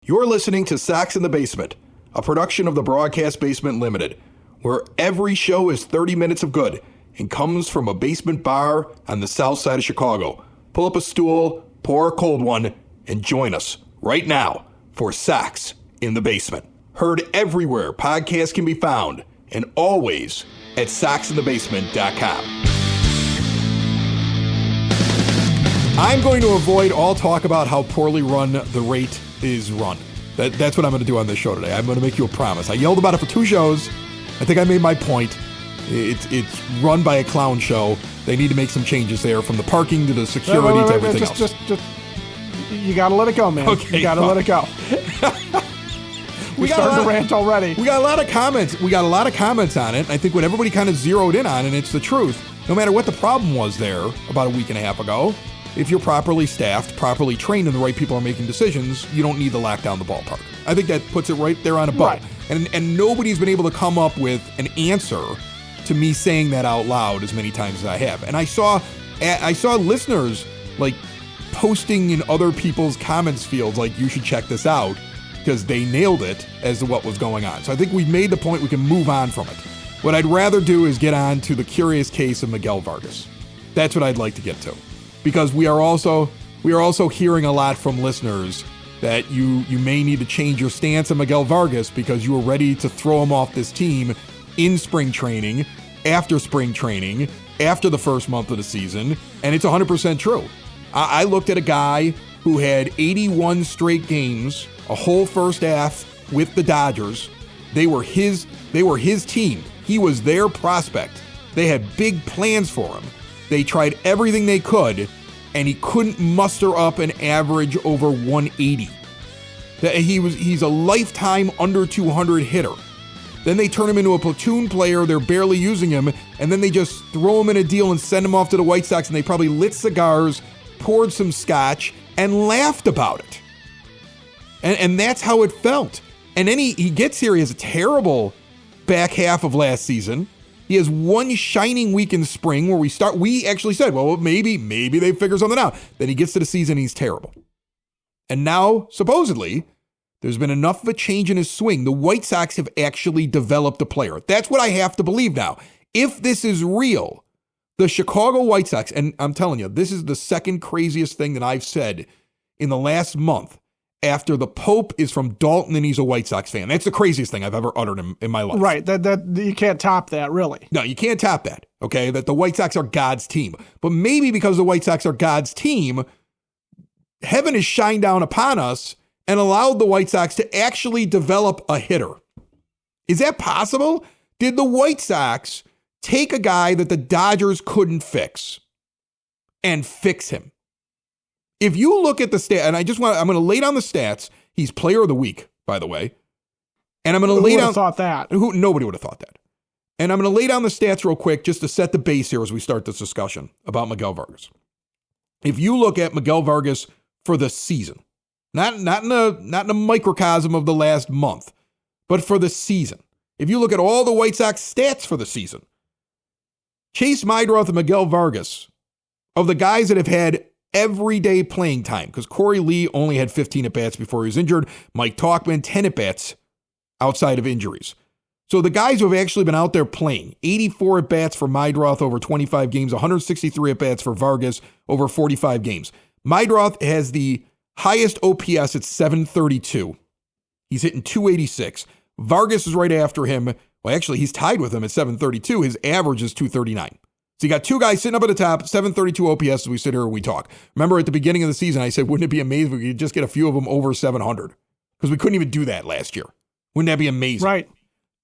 You're listening to Sox in the Basement, a production of the Broadcast Basement Limited, where every show is 30 minutes of good and comes from a basement bar on the south side of Chicago. Pull up a stool, pour a cold one, and join us right now for Sox in the Basement. Heard everywhere podcasts can be found, and always at soxinthebasement.com. I'm going to avoid all talk about how poorly run the rate is run. That's what I'm going to do on this show today. I'm going to make you a promise. I yelled about it for 2 shows. I think I made my point. It's run by a clown show. They need to make some changes there, from the parking to the security to everything else. Just, you got to let it go, man. Okay, you got to let it go. We started to rant already. We got a lot of comments. We got a lot of comments on it. I think what everybody kind of zeroed in on, and it's the truth, no matter what the problem was there about a week and a half ago, if you're properly staffed, properly trained, and the right people are making decisions, you don't need to lock down the ballpark. I think that puts it right there on a bow. Right. And nobody's been able to come up with an answer to me saying that out loud as many times as I have. And I saw listeners like posting in other people's comments fields like, you should check this out, because they nailed it as to what was going on. So I think we've made the point, we can move on from it. What I'd rather do is get on to the curious case of Miguel Vargas. That's what I'd like to get to. Because we are also hearing a lot from listeners that you may need to change your stance on Miguel Vargas because you were ready to throw him off this team in spring training, after the first month of the season, and it's 100% true. I looked at a guy who had 81 straight games, a whole first half with the Dodgers. They were his team. He was their prospect. They had big plans for him. They tried everything they could, and he couldn't muster up an average over 180. He's a lifetime under 200 hitter. Then they turn him into a platoon player. They're barely using him, and then they just throw him in a deal and send him off to the White Sox, and they probably lit cigars, poured some scotch, and laughed about it. And that's how it felt. And then he gets here. He has a terrible back half of last season. He has one shining week in spring where we actually said, well, maybe they figure something out. Then he gets to the season, he's terrible. And now, supposedly, there's been enough of a change in his swing. The White Sox have actually developed a player. That's what I have to believe now. If this is real, the Chicago White Sox, and I'm telling you, this is the second craziest thing that I've said in the last month, after the Pope is from Dalton and he's a White Sox fan. That's the craziest thing I've ever uttered in my life. Right. That you can't top that, really. No, you can't top that, okay? That the White Sox are God's team. But maybe because the White Sox are God's team, heaven has shined down upon us and allowed the White Sox to actually develop a hitter. Is that possible? Did the White Sox take a guy that the Dodgers couldn't fix and fix him? If you look at the stat, and I'm going to lay down the stats. He's player of the week, by the way. And I'm going to lay down. Who would have thought that? Nobody would have thought that. And I'm going to lay down the stats real quick just to set the base here as we start this discussion about Miguel Vargas. If you look at Miguel Vargas for the season, not in a microcosm of the last month, but for the season. If you look at all the White Sox stats for the season, Chase Meidroth and Miguel Vargas, of the guys that have had everyday playing time, because Corey Lee only had 15 at-bats before he was injured. Mike Tauchman, 10 at-bats outside of injuries. So the guys who have actually been out there playing, 84 at-bats for Meidroth over 25 games, 163 at-bats for Vargas over 45 games. Meidroth has the highest OPS at 732. He's hitting 286. Vargas is right after him. Well, actually, he's tied with him at 732. His average is 239. So you got two guys sitting up at the top, 732 OPS as we sit here and we talk. Remember at the beginning of the season, I said, wouldn't it be amazing if we could just get a few of them over 700? Because we couldn't even do that last year. Wouldn't that be amazing? Right.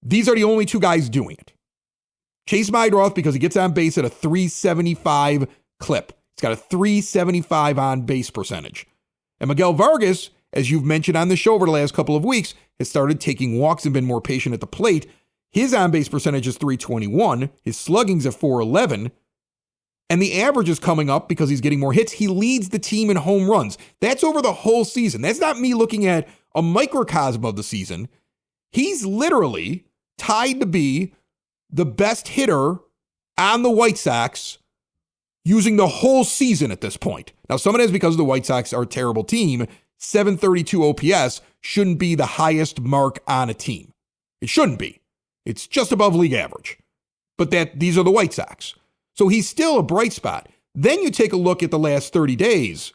These are the only two guys doing it. Chase Meidroth, because he gets on base at a 375 clip. He's got a 375 on base percentage. And Miguel Vargas, as you've mentioned on the show over the last couple of weeks, has started taking walks and been more patient at the plate. His on-base percentage is 321. His slugging's at 411. And the average is coming up because he's getting more hits. He leads the team in home runs. That's over the whole season. That's not me looking at a microcosm of the season. He's literally tied to be the best hitter on the White Sox using the whole season at this point. Now, some of it is because the White Sox are a terrible team. 732 OPS shouldn't be the highest mark on a team. It shouldn't be. It's just above league average. But these are the White Sox. So he's still a bright spot. Then you take a look at the last 30 days,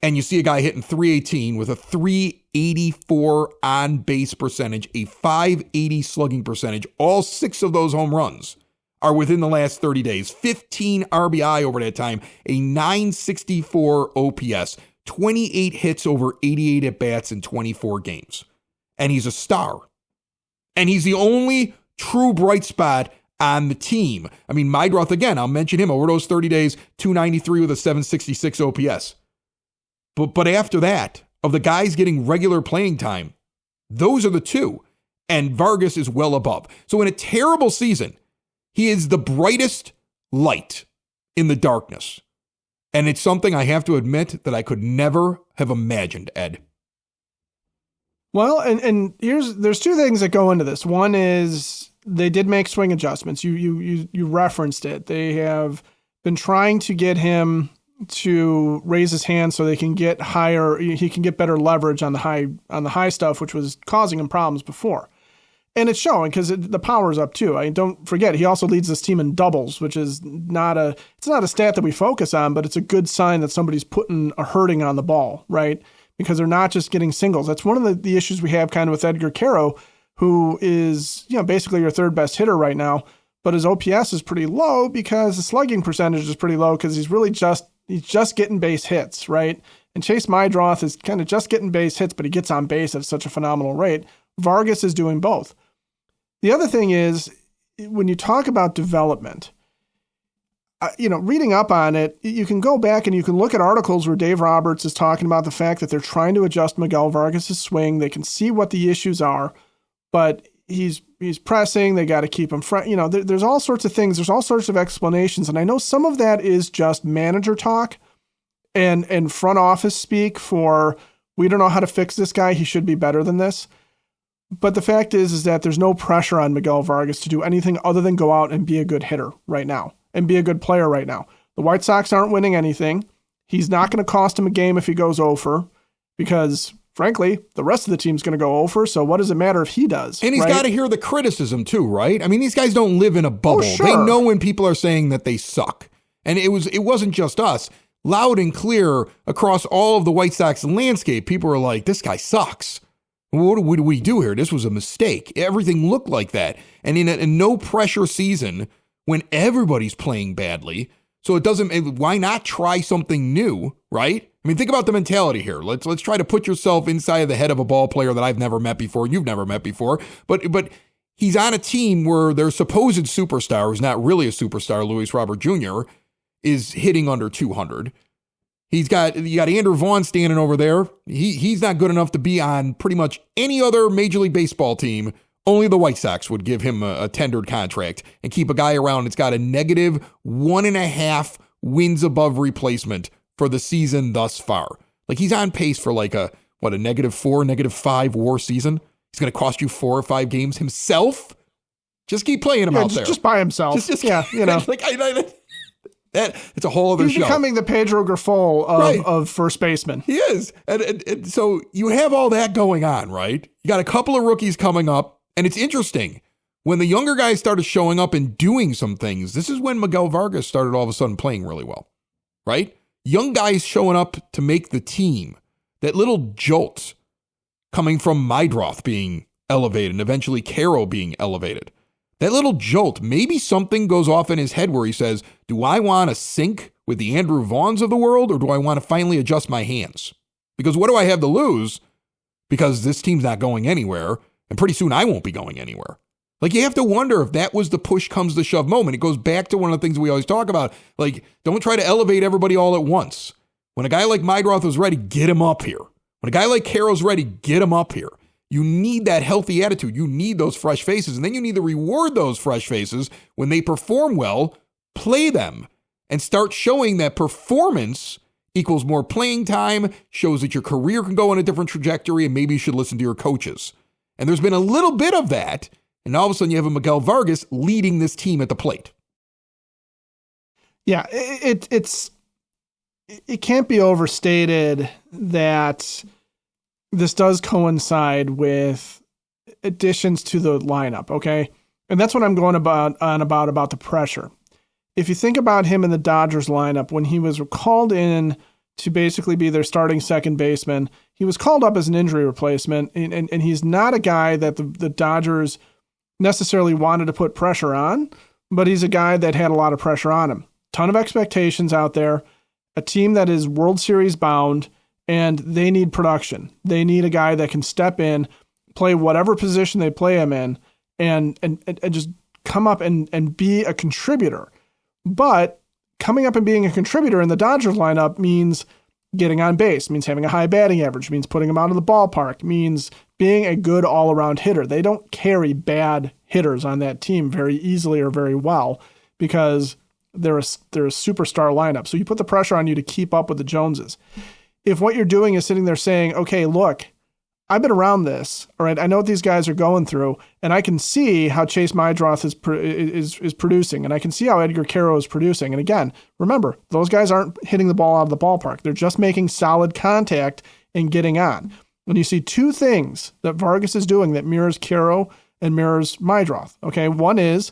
and you see a guy hitting 318 with a 384 on-base percentage, a 580 slugging percentage. All 6 of those home runs are within the last 30 days. 15 RBI over that time, a 964 OPS, 28 hits over 88 at-bats in 24 games. And he's a star. And he's the only true bright spot on the team. I mean, Mydroth, again, I'll mention him over those 30 days, 293 with a 766 OPS. But after that, of the guys getting regular playing time, those are the 2. And Vargas is well above. So in a terrible season, he is the brightest light in the darkness. And it's something I have to admit that I could never have imagined, Ed. Well, and there's 2 things that go into this. One is they did make swing adjustments. You referenced it. They have been trying to get him to raise his hand so they can get higher. He can get better leverage on the high stuff, which was causing him problems before. And it's showing because the power's up too. I mean, don't forget, he also leads this team in doubles, which is it's not a stat that we focus on, but it's a good sign that somebody's putting a hurting on the ball, right? Because they're not just getting singles. That's one of the issues we have kind of with Edgar Caro, who is, basically your 3rd best hitter right now, but his OPS is pretty low because the slugging percentage is pretty low because he's just getting base hits, right? And Chase Mydroth is kind of just getting base hits, but he gets on base at such a phenomenal rate. Vargas is doing both. The other thing is, when you talk about development, reading up on it, you can go back and you can look at articles where Dave Roberts is talking about the fact that they're trying to adjust Miguel Vargas' swing. They can see what the issues are, but he's pressing. They got to keep him fresh. There's all sorts of things. There's all sorts of explanations. And I know some of that is just manager talk and front office speak for, we don't know how to fix this guy. He should be better than this. But the fact is that there's no pressure on Miguel Vargas to do anything other than go out and be a good hitter right now and be a good player right now. The White Sox aren't winning anything. He's not going to cost him a game if he goes over because, frankly, the rest of the team's going to go over. So what does it matter if he does? And he's got to hear the criticism too, right? I mean, these guys don't live in a bubble. Oh, sure. They know when people are saying that they suck. And it wasn't just us. Loud and clear across all of the White Sox landscape, people are like, this guy sucks. What do we do here? This was a mistake. Everything looked like that. And in a no-pressure season, when everybody's playing badly, so it doesn't, why not try something new, right? I mean, think about the mentality here. Let's try to put yourself inside of the head of a ball player that I've never met before, you've never met before, but he's on a team where their supposed superstar, who's not really a superstar, Luis Robert Jr., is hitting under 200. You got Andrew Vaughn standing over there. He's not good enough to be on pretty much any other Major League Baseball team. Only the White Sox would give him a tendered contract and keep a guy around that's got a negative 1.5 wins above replacement for the season thus far. Like he's on pace for like a -4, -5 WAR season. He's going to cost you 4 or 5 games himself. Just keep playing him out there. Just by himself. Yeah, like it's a whole other show. He's becoming the Pedro Grifol of first baseman. He is. And so you have all that going on, right? You got a couple of rookies coming up, and it's interesting. When the younger guys started showing up and doing some things, this is when Miguel Vargas started all of a sudden playing really well, right? Young guys showing up to make the team. That little jolt coming from Mydroth being elevated and eventually Caro being elevated. That little jolt, maybe something goes off in his head where he says, do I want to sync with the Andrew Vaughns of the world, or do I want to finally adjust my hands? Because what do I have to lose? Because this team's not going anywhere, and pretty soon I won't be going anywhere. Like, you have to wonder if that was the push comes to shove moment. It goes back to one of the things we always talk about. Like, don't try to elevate everybody all at once. When a guy like Mydroth is ready, get him up here. When a guy like Caro's ready, get him up here. You need that healthy attitude. You need those fresh faces. And then you need to reward those fresh faces when they perform well, play them, and start showing that performance equals more playing time, shows that your career can go on a different trajectory, and maybe you should listen to your coaches. And there's been a little bit of that, and all of a sudden you have a Miguel Vargas leading this team at the plate. Yeah, it's it can't be overstated that this does coincide with additions to the lineup, okay? And that's what I'm going about the pressure. If you think about him in the Dodgers lineup, when he was called in to basically be their starting second baseman, he was called up as an injury replacement, and he's not a guy that the Dodgers necessarily wanted to put pressure on, but he's a guy that had a lot of pressure on him. Ton of expectations out there, a team that is World Series bound, and they need production. They need a guy that can step in, play whatever position they play him in, and just come up and be a contributor. But coming up and being a contributor in the Dodgers lineup means getting on base, means having a high batting average, means putting them out of the ballpark, means being a good all-around hitter. They don't carry bad hitters on that team very easily or very well because they're a superstar lineup. So you put the pressure on you to keep up with the Joneses. If what you're doing is sitting there saying, okay, look, I've been around this, all right, I know what these guys are going through, and I can see how Chase Mydroth is producing, and I can see how Edgar Caro is producing. And again, remember, those guys aren't hitting the ball out of the ballpark. They're just making solid contact and getting on. When you see two things that Vargas is doing that mirrors Caro and mirrors Mydroth, okay, one is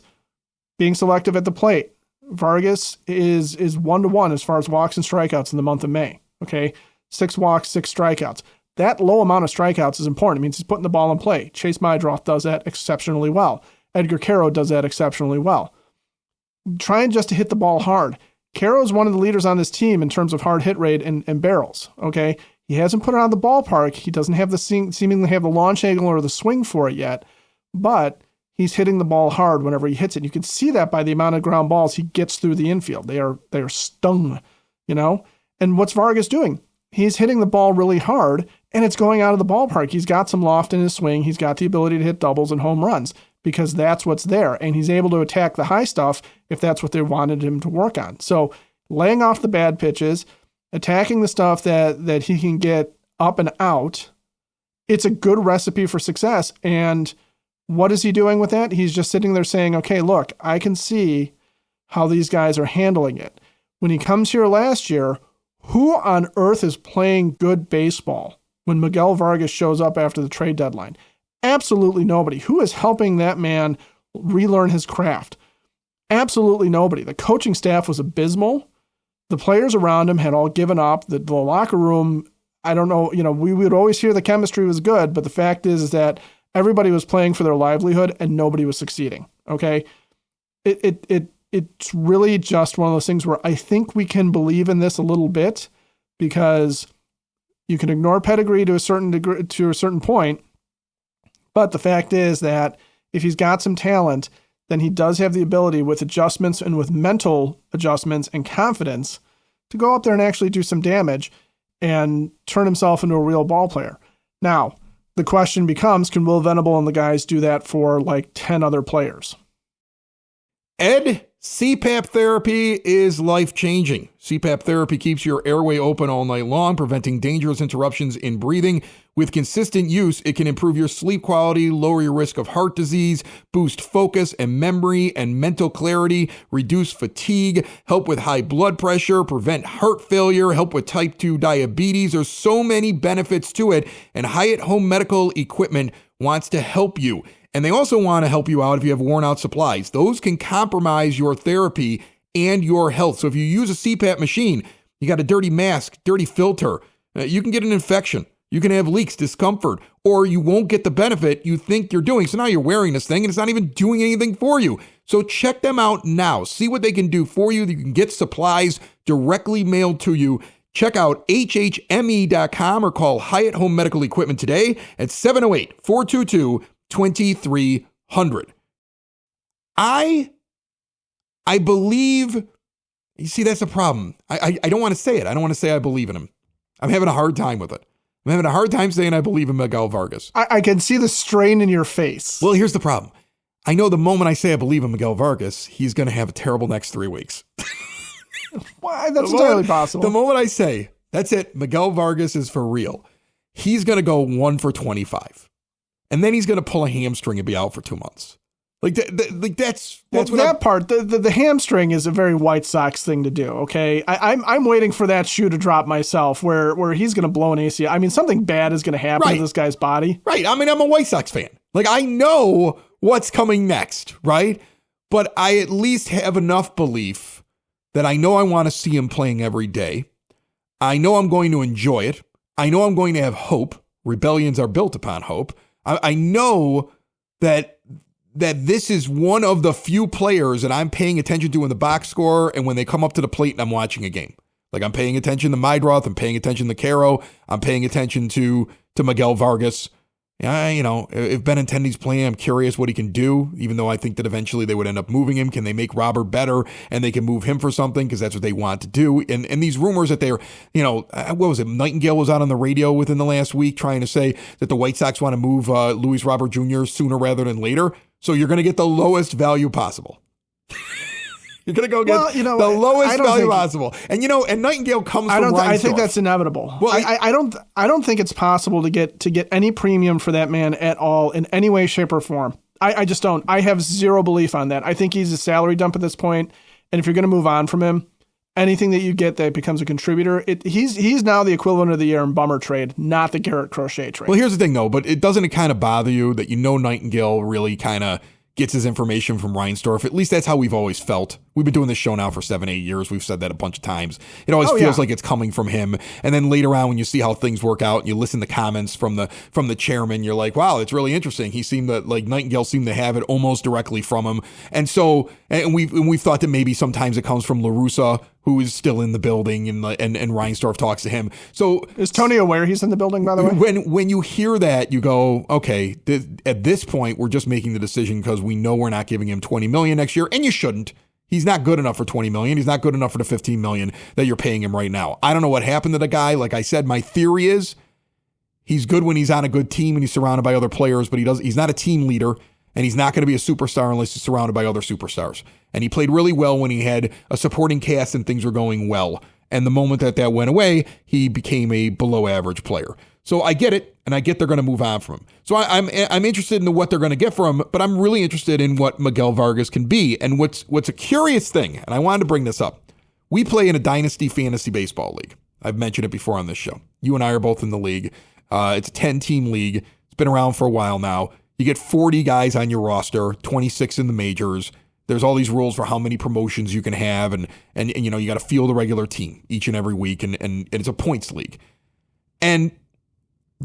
being selective at the plate. Vargas is 1-to-1 as far as walks and strikeouts in the month of May, okay, 6 walks, 6 strikeouts. That low amount of strikeouts is important. It means he's putting the ball in play. Chase Mydroth does that exceptionally well. Edgar Caro does that exceptionally well. Trying just to hit the ball hard. Caro is one of the leaders on this team in terms of hard hit rate and barrels. Okay, he hasn't put it on the ballpark. He doesn't have seemingly have the launch angle or the swing for it yet, but he's hitting the ball hard whenever he hits it. You can see that by the amount of ground balls he gets through the infield. They are stung, you know. And what's Vargas doing? He's hitting the ball really hard, and it's going out of the ballpark. He's got some loft in his swing. He's got the ability to hit doubles and home runs because that's what's there. And he's able to attack the high stuff if that's what they wanted him to work on. So laying off the bad pitches, attacking the stuff that he can get up and out, it's a good recipe for success. And what is he doing with that? He's just sitting there saying, okay, look, I can see how these guys are handling it. When he comes here last year, who on earth is playing good baseball when Miguel Vargas shows up after the trade deadline? Absolutely nobody. Who is helping that man relearn his craft? Absolutely nobody. The coaching staff was abysmal. The players around him had all given up. The locker room, I don't know, we would always hear the chemistry was good, but the fact is that everybody was playing for their livelihood and nobody was succeeding. Okay? It's really just one of those things where I think we can believe in this a little bit because you can ignore pedigree to a certain degree, to a certain point. But the fact is that if he's got some talent, then he does have the ability with adjustments and with mental adjustments and confidence to go up there and actually do some damage and turn himself into a real ball player. Now, the question becomes, can Will Venable and the guys do that for like 10 other players? Ed, CPAP therapy is life-changing. CPAP therapy keeps your airway open all night long, preventing dangerous interruptions in breathing. With consistent use, it can improve your sleep quality, lower your risk of heart disease, boost focus and memory and mental clarity, reduce fatigue, help with high blood pressure, prevent heart failure, help with type 2 diabetes. There's so many benefits to it, and Hyatt Home Medical Equipment wants to help you. And they also want to help you out if you have worn out supplies. Those can compromise your therapy and your health. So if you use a CPAP machine, you got a dirty mask, dirty filter, you can get an infection. You can have leaks, discomfort, or you won't get the benefit you think you're doing. So now you're wearing this thing and it's not even doing anything for you. So check them out now. See what they can do for you. You can get supplies directly mailed to you. Check out hhme.com or call Hyatt Home Medical Equipment today at 708-422-2300. I believe, you see, that's a problem. I don't want to say it. I don't want to say I believe in him. I'm having a hard time with it. I'm having a hard time saying I believe in Miguel Vargas. I can see the strain in your face. Well, here's the problem. I know the moment I say I believe in Miguel Vargas, he's going to have a terrible next 3 weeks. Why? That's entirely possible. The moment I say, that's it, Miguel Vargas is for real, he's going to go 1 for 25. And then he's going to pull a hamstring and be out for 2 months. Like that's Well, what that part, the hamstring is a very White Sox thing to do. Okay, I'm waiting for that shoe to drop myself, where he's going to blow an ACL. I mean, something bad is going to happen to this guy's body. Right. I mean, I'm a White Sox fan. Like, I know what's coming next, right? But I at least have enough belief that I know I want to see him playing every day. I know I'm going to enjoy it. I know I'm going to have hope. Rebellions are built upon hope. I know that this is one of the few players that I'm paying attention to in the box score and when they come up to the plate and I'm watching a game. Like, I'm paying attention to Mydroth, I'm paying attention to Caro, I'm paying attention to Miguel Vargas. If Benintendi's playing, I'm curious what he can do, even though I think that eventually they would end up moving him. Can they make Robert better and they can move him for something because that's what they want to do? And these rumors that they're, what was it? Nightingale was out on the radio within the last week trying to say that the White Sox want to move Luis Robert Jr. sooner rather than later. So you're going to get the lowest value possible. You're going to go get the lowest value possible. And, and Nightingale comes from Reinsdorf. I think that's inevitable. Well, I don't think it's possible to get any premium for that man at all in any way, shape, or form. I just don't. I have zero belief on that. I think he's a salary dump at this point. And if you're going to move on from him, anything that you get that becomes a contributor, he's now the equivalent of the Aaron Bummer trade, not the Garrett Crochet trade. Well, here's the thing, though, but doesn't it kind of bother you that Nightingale really kind of gets his information from Reinsdorf? At least that's how we've always felt. We've been doing this show now for 7-8 years. We've said that a bunch of times. It always feels like it's coming from him. And then later on, when you see how things work out and you listen to comments from the chairman, you're like, wow, it's really interesting. He seemed to, Nightingale seemed to have it almost directly from him. And so, and we've thought that maybe sometimes it comes from LaRussa, who is still in the building, and Reinsdorf talks to him. So is Tony aware he's in the building, by the way? When you hear that, you go, okay, at this point, we're just making the decision because we know we're not giving him $20 million next year, and you shouldn't. He's not good enough for $20 million. He's not good enough for the $15 million that you're paying him right now. I don't know what happened to the guy. Like I said, my theory is he's good when he's on a good team and he's surrounded by other players, but he's not a team leader, and he's not going to be a superstar unless he's surrounded by other superstars. And he played really well when he had a supporting cast and things were going well. And the moment that went away, he became a below average player. So I get it, and I get they're going to move on from him. So I'm interested in what they're going to get from him, but I'm really interested in what Miguel Vargas can be. And what's a curious thing, and I wanted to bring this up. We play in a dynasty fantasy baseball league. I've mentioned it before on this show. You and I are both in the league. It's a 10-team league. It's been around for a while now. You get 40 guys on your roster, 26 in the majors. There's all these rules for how many promotions you can have, and you got to field a regular team each and every week, and it's a points league. And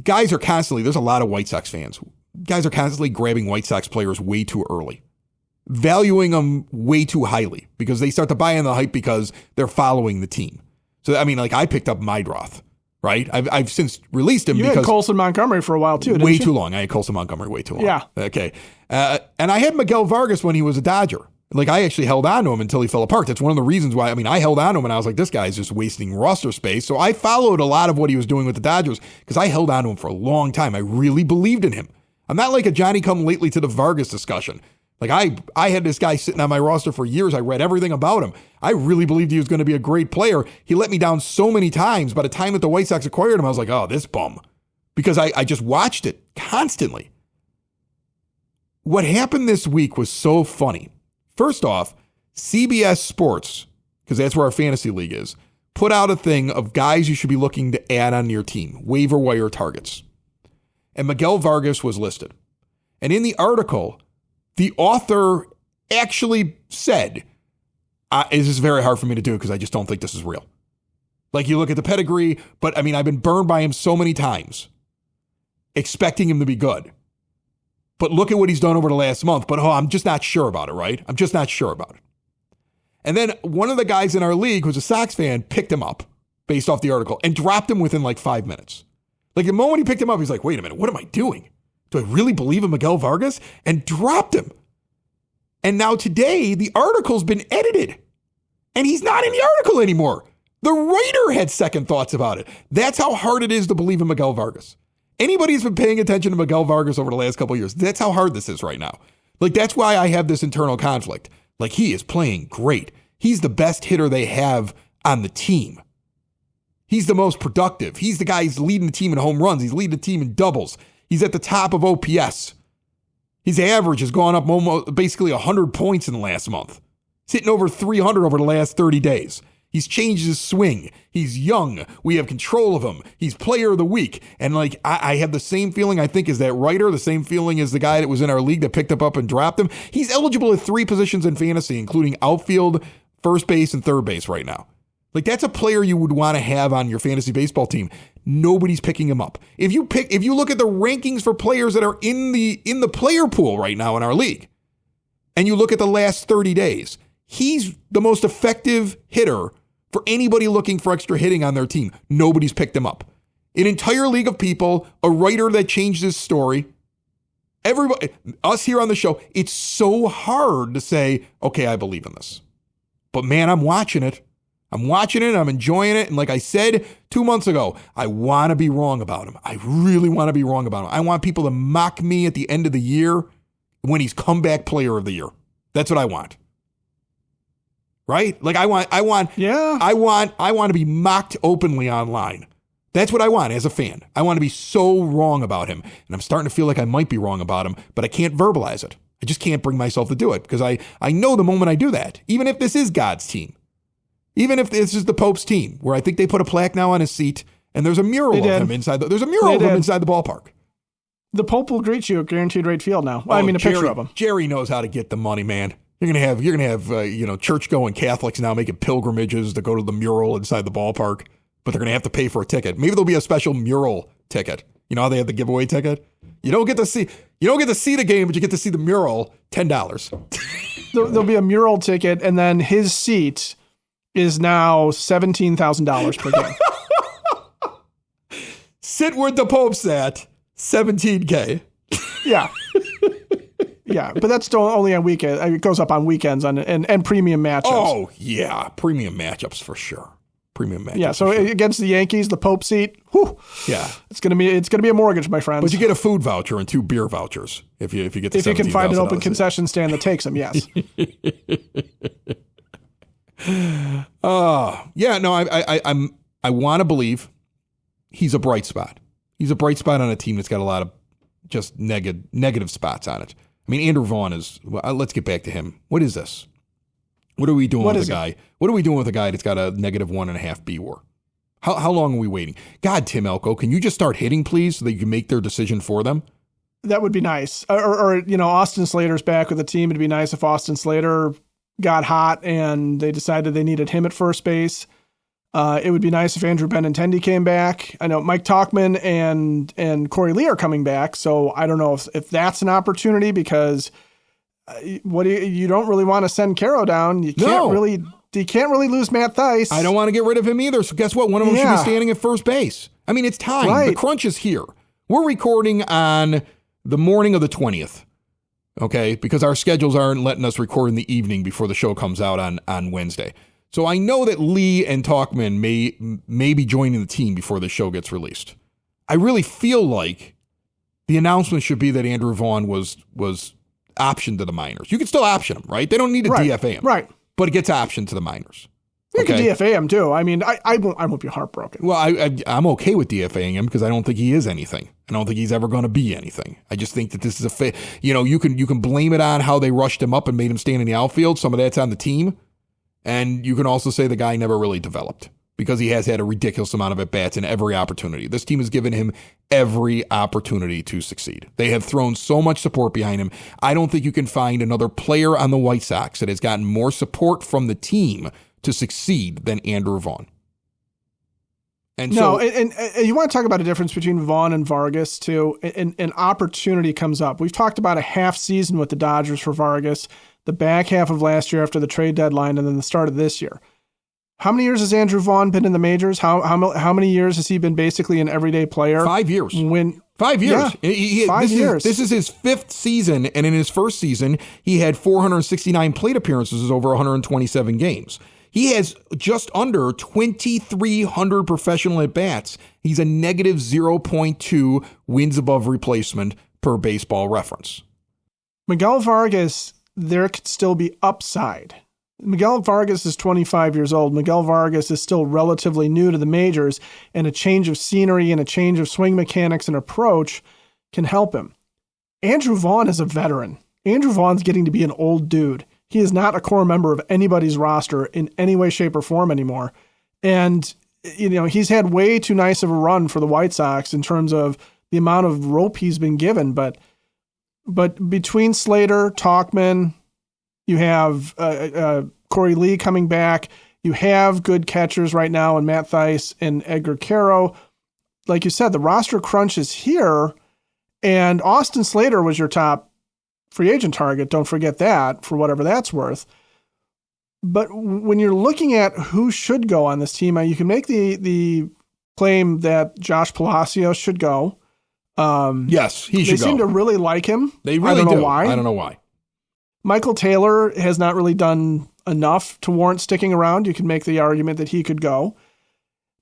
guys are constantly, there's a lot of White Sox fans. Guys are constantly grabbing White Sox players way too early, valuing them way too highly because they start to buy in the hype because they're following the team. So, I mean, I picked up Mydroth, right? I've since released him because you had Colson Montgomery for a while too, didn't way you? too long. I had Colson Montgomery way too long. Yeah. Okay. And I had Miguel Vargas when he was a Dodger. I actually held on to him until he fell apart. That's one of the reasons why, I held on to him and I was like, this guy's just wasting roster space. So I followed a lot of what he was doing with the Dodgers because I held on to him for a long time. I really believed in him. I'm not like a Johnny come lately to the Vargas discussion. I had this guy sitting on my roster for years. I read everything about him. I really believed he was going to be a great player. He let me down so many times. By the time that the White Sox acquired him, I was like, oh, this bum. Because I just watched it constantly. What happened this week was so funny. First off, CBS Sports, because that's where our fantasy league is, put out a thing of guys you should be looking to add on your team, waiver wire targets. And Miguel Vargas was listed. And in the article, the author actually said, this is very hard for me to do because I just don't think this is real. You look at the pedigree, but I've been burned by him so many times, expecting him to be good. But look at what he's done over the last month. But I'm just not sure about it, right? I'm just not sure about it. And then one of the guys in our league who's a Sox fan picked him up based off the article and dropped him within 5 minutes. The moment he picked him up, he's like, wait a minute, what am I doing? Do I really believe in Miguel Vargas? And dropped him. And now today, the article's been edited. And he's not in the article anymore. The writer had second thoughts about it. That's how hard it is to believe in Miguel Vargas. Anybody who's been paying attention to Miguel Vargas over the last couple of years, that's how hard this is right now. That's why I have this internal conflict. He is playing great. He's the best hitter they have on the team. He's the most productive. He's the guy who's leading the team in home runs. He's leading the team in doubles. He's at the top of OPS. His average has gone up almost basically 100 points in the last month. He's hitting over 300 over the last 30 days. He's changed his swing. He's young. We have control of him. He's player of the week. And like, I have the same feeling, I think, as that writer, the same feeling as the guy that was in our league that picked up and dropped him. He's eligible at 3 positions in fantasy, including outfield, first base, and third base right now. Like, that's a player you would want to have on your fantasy baseball team. Nobody's picking him up. If you look at the rankings for players that are in the player pool right now in our league, and you look at the last 30 days, he's the most effective hitter for anybody looking for extra hitting on their team. Nobody's picked him up. An entire league of people, a writer that changed his story, everybody, us here on the show, it's so hard to say, okay, I believe in this. But man, I'm watching it. I'm watching it. I'm enjoying it. And like I said 2 months ago, I want to be wrong about him. I really want to be wrong about him. I want people to mock me at the end of the year when he's comeback player of the year. That's what I want. Right? Like I want to be mocked openly online. That's what I want as a fan. I want to be so wrong about him. And I'm starting to feel like I might be wrong about him, but I can't verbalize it. I just can't bring myself to do it because I know the moment I do that, even if this is God's team, even if this is the Pope's team, where I think they put a plaque now on his seat and there's a mural of him inside there's a mural of him inside the ballpark. The Pope will greet you at Guaranteed Rate Field now. A picture of him. Jerry knows how to get the money, man. You're gonna have church-going Catholics now making pilgrimages to go to the mural inside the ballpark, but they're gonna have to pay for a ticket. Maybe there'll be a special mural ticket. You know how they have the giveaway ticket? You don't get to see the game, but you get to see the mural. $10. There'll be a mural ticket, and then his seat is now $17,000 per game. Sit where the Pope's at, $17K. Yeah. Yeah, but that's still only on weekend. It goes up on weekends and premium matchups. Oh, yeah. Premium matchups for sure. Yeah, so against the Yankees, the Pope seat, whew, yeah. It's gonna be a mortgage, my friends. But you get a food voucher and 2 beer vouchers if you get the if you can find an open concession stand that takes them, yes. Yeah, no, I want to believe he's a bright spot. He's a bright spot on a team that's got a lot of just negative spots on it. I mean, Andrew Vaughn is. Well, let's get back to him. What is this? What are we doing with a guy? What are we doing with a guy that's got a -1.5 B WAR? How long are we waiting? God, Tim Elko, can you just start hitting, please, so that you can make their decision for them? That would be nice. Or Austin Slater's back with the team. It'd be nice if Austin Slater got hot and they decided they needed him at first base. It would be nice if Andrew Benintendi came back. I know Mike Tauchman and Corey Lee are coming back, so I don't know if that's an opportunity because you don't really want to send Caro down. You can't really lose Matt Theis. I don't want to get rid of him either. So guess what? One of them should be standing at first base. I mean, it's time. Right. The crunch is here. We're recording on the morning of the 20th. Okay, because our schedules aren't letting us record in the evening before the show comes out on Wednesday. So I know that Lee and Tauchman may be joining the team before the show gets released. I really feel like the announcement should be that Andrew Vaughn was optioned to the minors. You can still option him, right? They don't need to DFA him. Right. But it gets optioned to the minors. You can DFA him too. I mean, I won't be heartbroken. Well, I'm okay with DFAing him because I don't think he is anything. I don't think he's ever going to be anything. I just think that this is you can blame it on how they rushed him up and made him stand in the outfield. Some of that's on the team. And you can also say the guy never really developed because he has had a ridiculous amount of at-bats in every opportunity. This team has given him every opportunity to succeed. They have thrown so much support behind him. I don't think you can find another player on the White Sox that has gotten more support from the team to succeed than Andrew Vaughn. And you want to talk about a difference between Vaughn and Vargas too. An opportunity comes up. We've talked about a half season with the Dodgers for Vargas, the back half of last year after the trade deadline, and then the start of this year. How many years has Andrew Vaughn been in the majors? How many years has he been basically an everyday player? 5 years. 5 years. Yeah, 5 years. This is his 5th season, and in his first season, he had 469 plate appearances over 127 games. He has just under 2,300 professional at-bats. He's a -0.2 wins above replacement per Baseball Reference. Miguel Vargas, there could still be upside. Miguel Vargas is 25 years old. Miguel Vargas is still relatively new to the majors, and a change of scenery and a change of swing mechanics and approach can help him. Andrew Vaughn is a veteran. Andrew Vaughn's getting to be an old dude. He is not a core member of anybody's roster in any way, shape, or form anymore. And, he's had way too nice of a run for the White Sox in terms of the amount of rope he's been given. But between Slater, Tauchman, you have Corey Lee coming back. You have good catchers right now in Matt Thaiss and Edgar Caro. Like you said, the roster crunch is here, and Austin Slater was your top free agent target. Don't forget that, for whatever that's worth. But when you're looking at who should go on this team, you can make the claim that Josh Palacios should go. Yes, he should go. They seem to really like him. They really do. I don't know why. I don't know why. Michael Taylor has not really done enough to warrant sticking around. You can make the argument that he could go.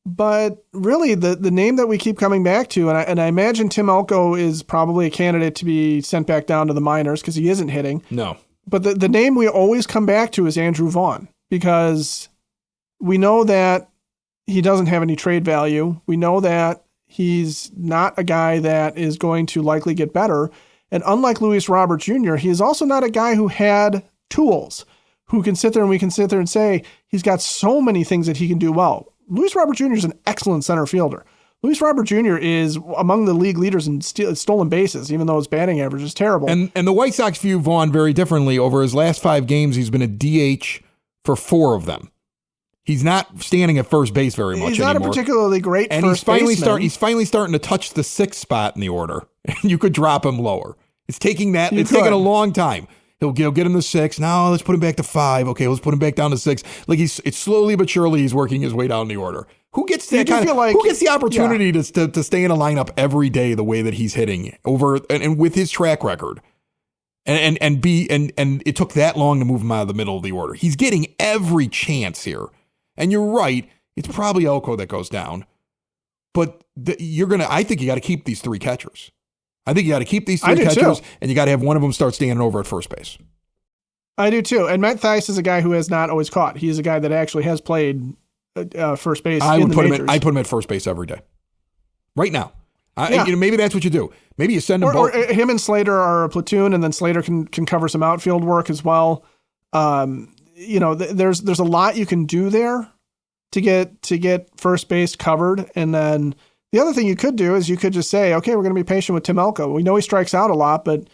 But really, the name that we keep coming back to, and I imagine Tim Elko is probably a candidate to be sent back down to the minors because he isn't hitting. No. But the name we always come back to is Andrew Vaughn, because we know that he doesn't have any trade value. We know that he's not a guy that is going to likely get better. And unlike Luis Robert Jr., he is also not a guy who had tools, who can sit there and we can sit there and say he's got so many things that he can do well. Luis Robert Jr. is an excellent center fielder. Luis Robert Jr. is among the league leaders in stolen bases, even though his batting average is terrible. And the White Sox view Vaughn very differently. Over his last 5 games, he's been a DH for 4 of them. He's not standing at first base very much anymore. He's not a particularly great first baseman. He's finally starting to touch the 6th spot in the order. You could drop him lower. It's taking taking a long time. He'll get him to 6. Now let's put him back to 5. Okay, let's put him back down to 6. Like it's slowly but surely he's working his way down the order. Who gets that who gets the opportunity to stay in a lineup every day the way that he's hitting over and with his track record? And it took that long to move him out of the middle of the order. He's getting every chance here. And you're right, it's probably Elko that goes down. But I think you got to keep these 3 catchers. I think you got to keep these 3 catchers, and you got to have one of them start standing over at first base. I do too. And Matt Thaiss is a guy who has not always caught. He's a guy that actually has played first base. I put him at first base every day. Right now. Maybe that's what you do. Maybe you send him both. Or him and Slater are a platoon, and then Slater can cover some outfield work as well. There's a lot you can do there to get first base covered, and then the other thing you could do is you could just say, okay, we're going to be patient with Tim Elko. We know he strikes out a lot, but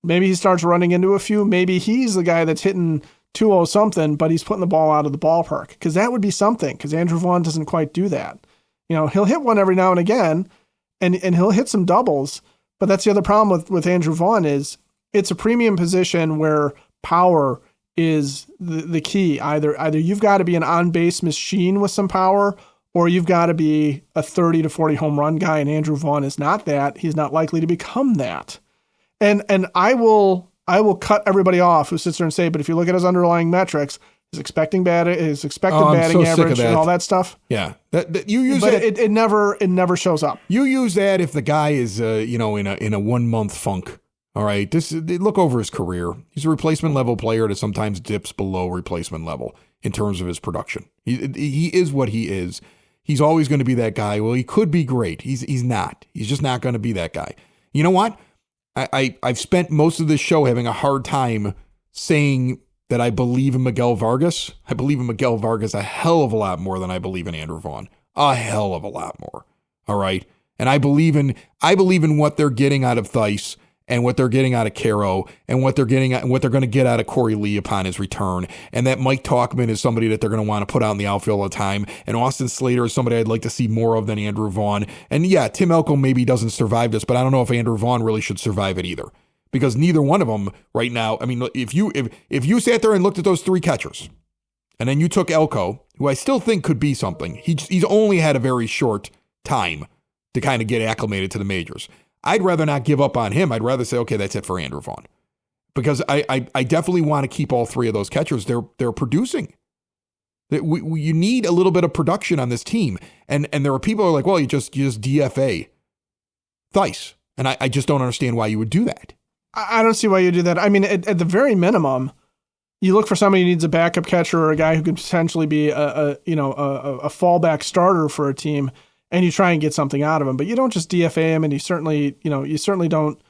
maybe he starts running into a few. Maybe he's the guy that's hitting 2-0 something, but he's putting the ball out of the ballpark, because that would be something, because Andrew Vaughn doesn't quite do that. He'll hit one every now and again, and he'll hit some doubles, but that's the other problem with Andrew Vaughn is it's a premium position where power is the key. Either you've got to be an on-base machine with some power, or you've got to be a 30 to 40 home run guy, and Andrew Vaughn is not that. He's not likely to become that. And I will cut everybody off who sits there and say, but if you look at his underlying metrics, his expected batting average and all that stuff. Yeah, that you use but it never shows up. You use that if the guy is in a 1 month funk. All right, look over his career. He's a replacement level player that sometimes dips below replacement level in terms of his production. He is what he is. He's always going to be that guy. Well, he could be great. He's not. He's just not going to be that guy. You know what? I've spent most of this show having a hard time saying that I believe in Miguel Vargas. I believe in Miguel Vargas a hell of a lot more than I believe in Andrew Vaughn. A hell of a lot more. All right. And I believe in what they're getting out of Thaiss and what they're getting out of Caro and what they're going to get out of Corey Lee upon his return. And that Mike Tauchman is somebody that they're going to want to put out in the outfield all the time. And Austin Slater is somebody I'd like to see more of than Andrew Vaughn. And yeah, Tim Elko maybe doesn't survive this, but I don't know if Andrew Vaughn really should survive it either. Because neither one of them right now, I mean, if you sat there and looked at those 3 catchers, and then you took Elko, who I still think could be something, he's only had a very short time to kind of get acclimated to the majors. I'd rather not give up on him. I'd rather say, okay, that's it for Andrew Vaughn. Because I definitely want to keep all 3 of those catchers. They're producing. You need a little bit of production on this team. And there are people who are like, well, you just DFA Thaiss. And I just don't understand why you would do that. I don't see why you do that. I mean, at the very minimum, you look for somebody who needs a backup catcher or a guy who could potentially be a fallback starter for a team, and you try and get something out of him. But you don't just DFA him, and you certainly don't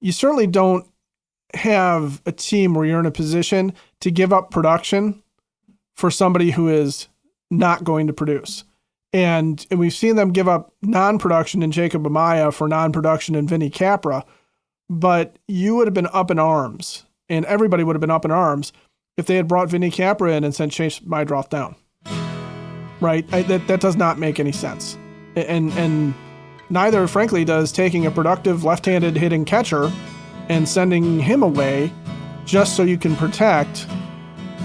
you certainly don't have a team where you're in a position to give up production for somebody who is not going to produce. And we've seen them give up non-production in Jacob Amaya for non-production in Vinny Capra, but you would have been up in arms, and everybody would have been up in arms if they had brought Vinny Capra in and sent Chase Mydroth down. Right? That does not make any sense. And neither, frankly, does taking a productive left-handed hitting catcher and sending him away just so you can protect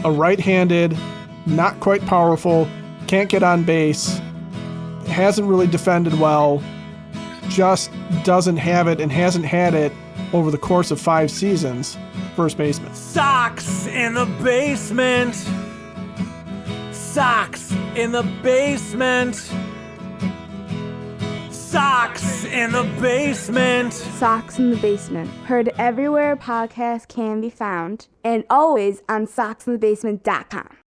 a right-handed, not quite powerful, can't get on base, hasn't really defended well, just doesn't have it and hasn't had it over the course of 5 seasons, first baseman. Sox in the basement. Sox in the basement. Sox in the basement. Sox in the Basement. Heard everywhere podcasts can be found, and always on soxinthebasement.com.